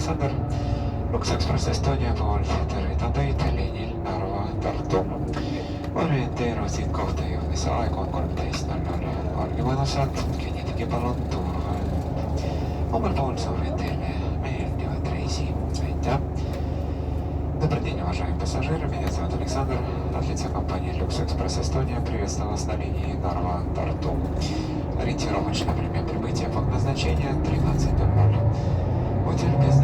Aleksander. Lux Express Estonia poolt tervitan teid liinil Narva-Tartu. Orienteerusid kohta jõudmise aeg on 13:00. Olge mõnusad, kinnitage palun turvavöönd. Omal pool soovin teile meeldivat reisi. Aitäh! Добрый день, уважаемые пассажиры. Меня зовут Александр. От лица компании Lux Express Estonia приветствую вас на линии Нарва-Тарту. Ориентировочное время прибытия по назначению 13:00. Будьте любезны